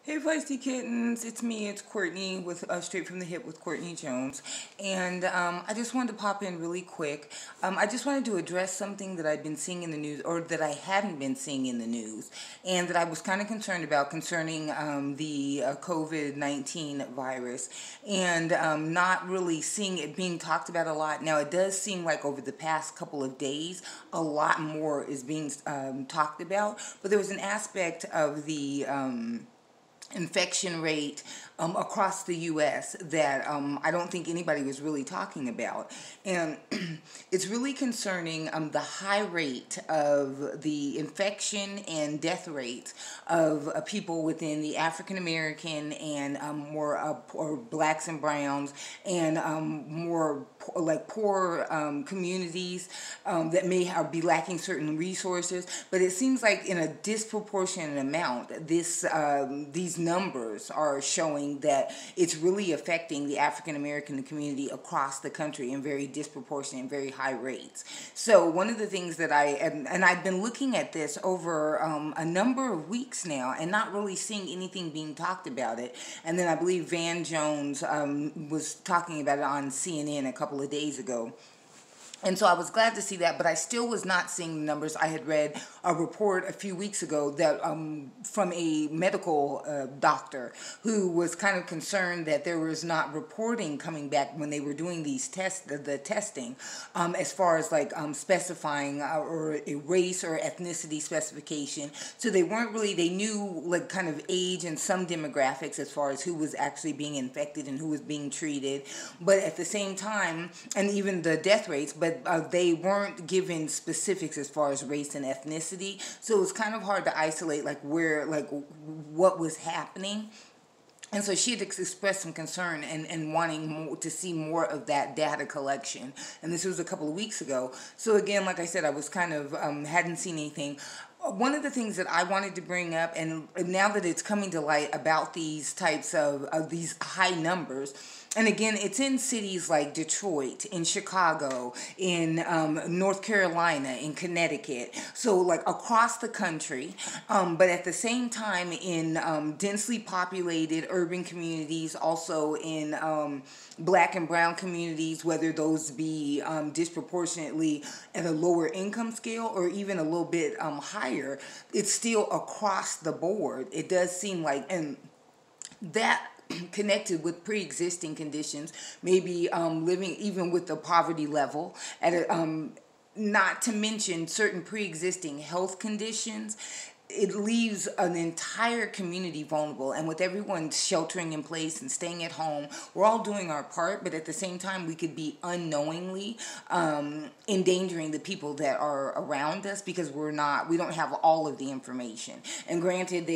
Hey feisty kittens, it's me, it's Courtney with Straight from the Hip with Courtney Jones. And I just wanted to pop in really quick. I just wanted to address something that I've been seeing in the news, or that I hadn't been seeing in the news, and that I was kind of concerned about concerning the COVID-19 virus, and not really seeing it being talked about a lot. Now, it does seem like over the past couple of days, a lot more is being talked about, but there was an aspect of the infection rate across the U.S. that I don't think anybody was really talking about. And it's really concerning the high rate of the infection and death rates of people within the African American and more or blacks and browns and more poor communities that may be lacking certain resources. But it seems like in a disproportionate amount, these numbers are showing that it's really affecting the African American community across the country in very disproportionate and very high rates. So one of the things that I've been looking at this over a number of weeks now and not really seeing anything being talked about it. And then I believe Van Jones was talking about it on CNN a couple of days ago. And so I was glad to see that, but I still was not seeing the numbers. I had read a report a few weeks ago that from a medical doctor who was kind of concerned that there was not reporting coming back when they were doing these the testing, as far as specifying or a race or ethnicity specification. So they weren't really, they knew kind of age and some demographics as far as who was actually being infected and who was being treated, but at the same time, and even the death rates, but they weren't given specifics as far as race and ethnicity. So it was kind of hard to isolate what was happening. And so she had expressed some concern and wanting to see more of that data collection. And this was a couple of weeks ago. So again, like I said, I was kind of hadn't seen anything. One of the things that I wanted to bring up, and now that it's coming to light about these types of these high numbers, and again, it's in cities like Detroit, in Chicago, in North Carolina, in Connecticut, so across the country, but at the same time in densely populated urban communities, also in black and brown communities, whether those be disproportionately at a lower income scale or even a little bit higher, it's still across the board. It does seem like, and that connected with pre-existing conditions, maybe living even with the poverty level, at not to mention certain pre-existing health conditions, it leaves an entire community vulnerable. And with everyone sheltering in place and staying at home, we're all doing our part, but at the same time, we could be unknowingly endangering the people that are around us because we don't have all of the information. And granted,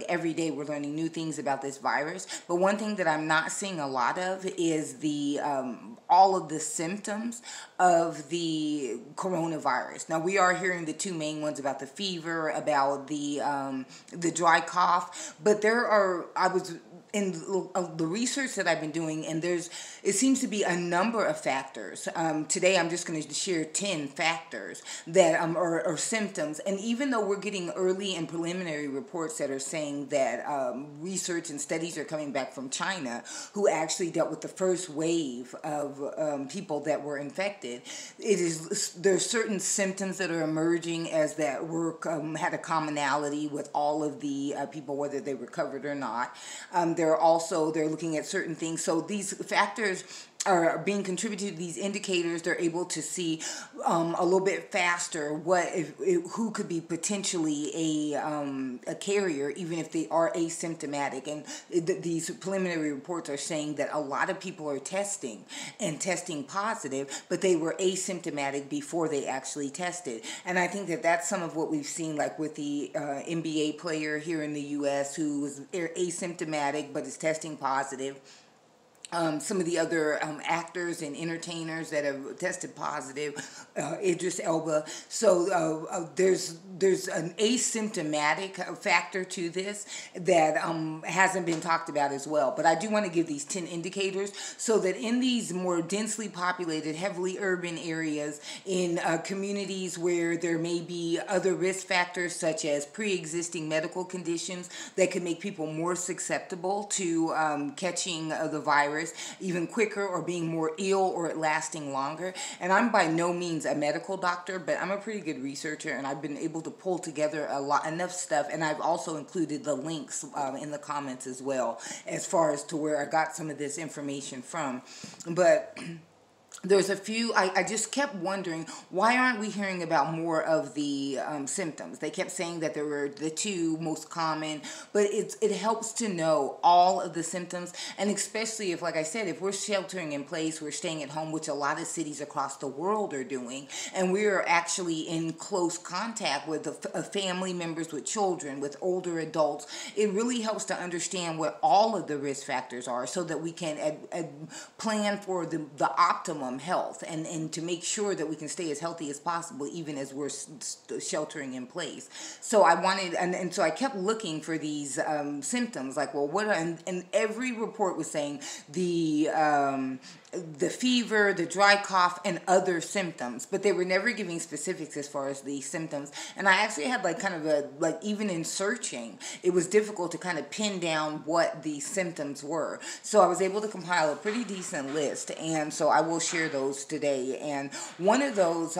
every day we're learning new things about this virus, but one thing that I'm not seeing a lot of is the all of the symptoms of the coronavirus. Now, we are hearing the two main ones about the fever, about the dry cough, but I was in the research that I've been doing, and it seems to be a number of factors. Today, I'm just going to share 10 factors that are symptoms. And even though we're getting early and preliminary reports that are saying that research and studies are coming back from China, who actually dealt with the first wave of people that were infected, there's certain symptoms that are emerging as that had a commonality with all of the people, whether they recovered or not. They're looking at certain things. So these factors are being contributed to these indicators. They're able to see a little bit faster who could be potentially a carrier, even if they are asymptomatic. And these preliminary reports are saying that a lot of people are testing positive, but they were asymptomatic before they actually tested. And I think that that's some of what we've seen, like with the NBA player here in the U.S. who was asymptomatic but is testing positive. some of the other actors and entertainers that have tested positive, Idris Elba. So there's an asymptomatic factor to this that hasn't been talked about as well. But I do want to give these 10 indicators so that in these more densely populated, heavily urban areas, in communities where there may be other risk factors such as pre-existing medical conditions that could make people more susceptible to catching the virus even quicker, or being more ill, or it lasting longer. And I'm by no means a medical doctor, but I'm a pretty good researcher, and I've been able to pull together enough stuff, and I've also included the links in the comments as well, as far as to where I got some of this information from. But there's a few, I just kept wondering, why aren't we hearing about more of the symptoms? They kept saying that there were the two most common, but it helps to know all of the symptoms, and especially if, like I said, if we're sheltering in place, we're staying at home, which a lot of cities across the world are doing, and we're actually in close contact with family members, with children, with older adults. It really helps to understand what all of the risk factors are so that we can plan for the optimum health, and to make sure that we can stay as healthy as possible even as we're sheltering in place. So I wanted, and so I kept looking for these symptoms, like, well, what are, and every report was saying the fever, the dry cough, and other symptoms, but they were never giving specifics as far as the symptoms. And I actually had like kind of a, like, even in searching, it was difficult to kind of pin down what the symptoms were. So I was able to compile a pretty decent list, and so I will share those today. And one of those,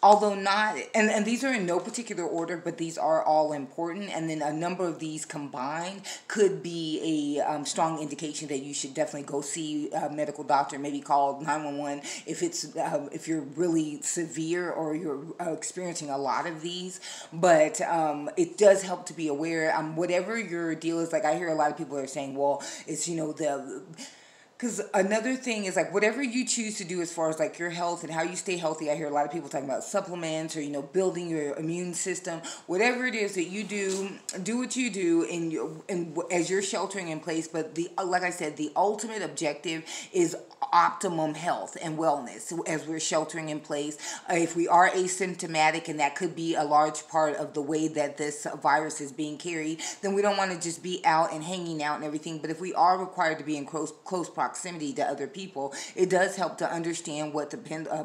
although not, and these are in no particular order, but these are all important, and then a number of these combined could be a strong indication that you should definitely go see a medical doctor, maybe call 911 if you're really severe or you're experiencing a lot of these. But it does help to be aware. Whatever your deal is, like I hear a lot of people are saying, well, it's, because another thing is, like, whatever you choose to do as far as like your health and how you stay healthy. I hear a lot of people talking about supplements, or building your immune system. Whatever it is that you do what you do as you're sheltering in place. But like I said, the ultimate objective is optimum health and wellness as we're sheltering in place. If we are asymptomatic, and that could be a large part of the way that this virus is being carried, then we don't want to just be out and hanging out and everything. But if we are required to be in close proximity to other people, it does help to understand what the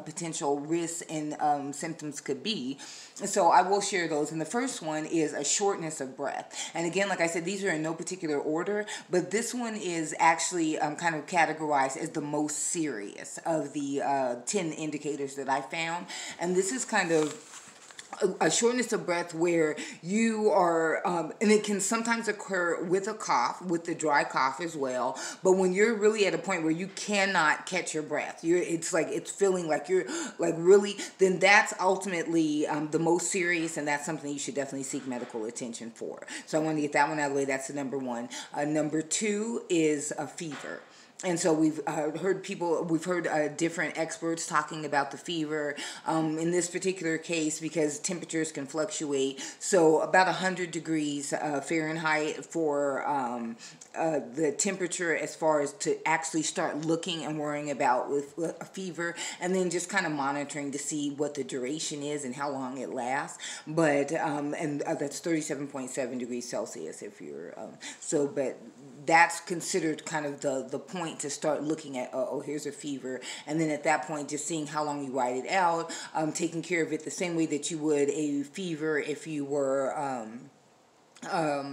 potential risks and symptoms could be. So I will share those. And the first one is a shortness of breath. And again, like I said, these are in no particular order, but this one is actually kind of categorized as the most serious of the 10 indicators that I found. And this is kind of a shortness of breath where you are, and it can sometimes occur with a cough, with the dry cough as well. But when you're really at a point where you cannot catch your breath, it's feeling like you're like really, then that's ultimately the most serious, and that's something you should definitely seek medical attention for. So I want to get that one out of the way. That's the number one. Number two is a fever. And so we've heard different experts talking about the fever in this particular case, because temperatures can fluctuate. So about 100 degrees Fahrenheit for the temperature, as far as to actually start looking and worrying about with a fever, and then just kind of monitoring to see what the duration is and how long it lasts. But that's 37.7 degrees Celsius if you're but that's considered kind of the point to start looking at, here's a fever. And then at that point, just seeing how long you ride it out, taking care of it the same way that you would a fever if you were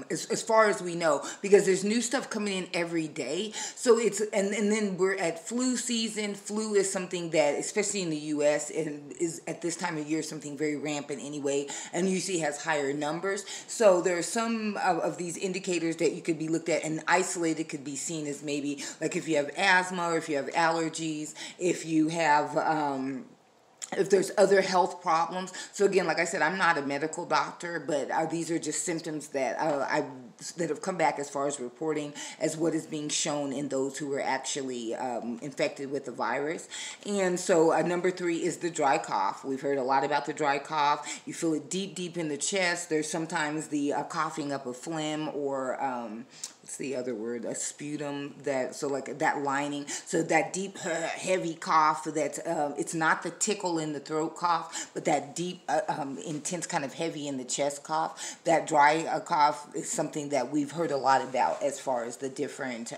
as far as we know, because there's new stuff coming in every day. So it's, and then we're at flu season. Flu is something that, especially in the U.S., is at this time of year something very rampant anyway, and usually has higher numbers. So there are some of these indicators that you could be looked at, and isolated could be seen as maybe like if you have asthma, or if you have allergies, if you have if there's other health problems. So again, like I said, I'm not a medical doctor, but these are just symptoms that that have come back as far as reporting as what is being shown in those who were actually infected with the virus. And so number three is the dry cough. We've heard a lot about the dry cough. You feel it deep in the chest. There's sometimes the coughing up a phlegm, or what's the other word, a sputum, that, so like that lining, so that deep heavy cough, that it's not the tickle in the throat cough, but that deep intense kind of heavy in the chest cough. That dry cough is something that we've heard a lot about as far as the different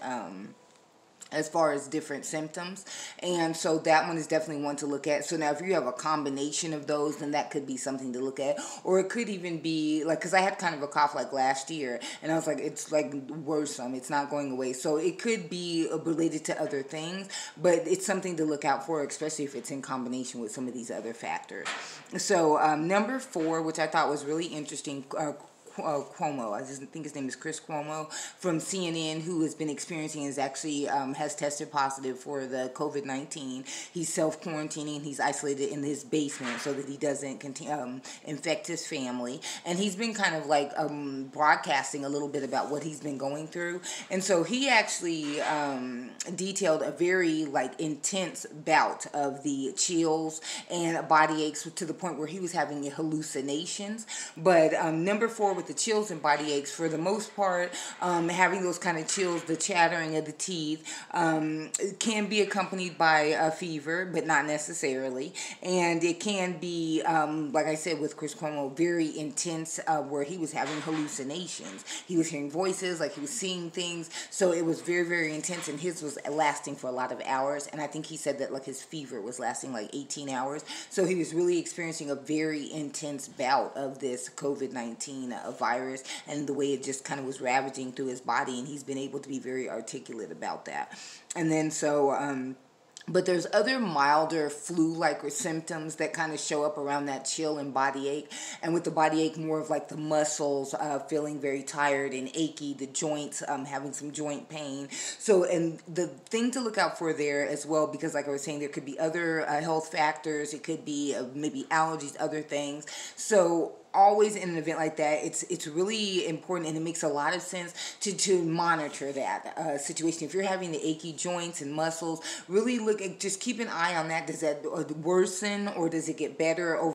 symptoms. And so that one is definitely one to look at. So now if you have a combination of those, then that could be something to look at. Or it could even be like, because I had kind of a cough like last year, and I was like, it's like worrisome, it's not going away. So it could be related to other things, but it's something to look out for, especially if it's in combination with some of these other factors. So number 4, which I thought was really interesting, Cuomo, I just think his name is Chris Cuomo, from CNN, who has been experiencing, is actually has tested positive for the COVID-19. He's self-quarantining. He's isolated in his basement so that he doesn't infect his family. And he's been kind of like broadcasting a little bit about what he's been going through. And so he actually detailed a very like intense bout of the chills and body aches, to the point where he was having hallucinations. But number 4 with the chills and body aches, for the most part, having those kind of chills, the chattering of the teeth, can be accompanied by a fever, but not necessarily. And it can be, like I said with Chris Cuomo, very intense, where he was having hallucinations. He was hearing voices, like he was seeing things. So it was very, very intense, and his was lasting for a lot of hours. And I think he said that like his fever was lasting like 18 hours. So he was really experiencing a very intense bout of this COVID-19 virus, and the way it just kind of was ravaging through his body, and he's been able to be very articulate about that. And then so but there's other milder flu-like symptoms that kind of show up around that chill and body ache. And with the body ache, more of like the muscles feeling very tired and achy, the joints having some joint pain. So, and the thing to look out for there as well, because like I was saying, there could be other health factors. It could be maybe allergies, other things. So always in an event like that, it's really important, and it makes a lot of sense to monitor that situation. If you're having the achy joints and muscles, really look at, just keep an eye on that. Does that worsen, or does it get better over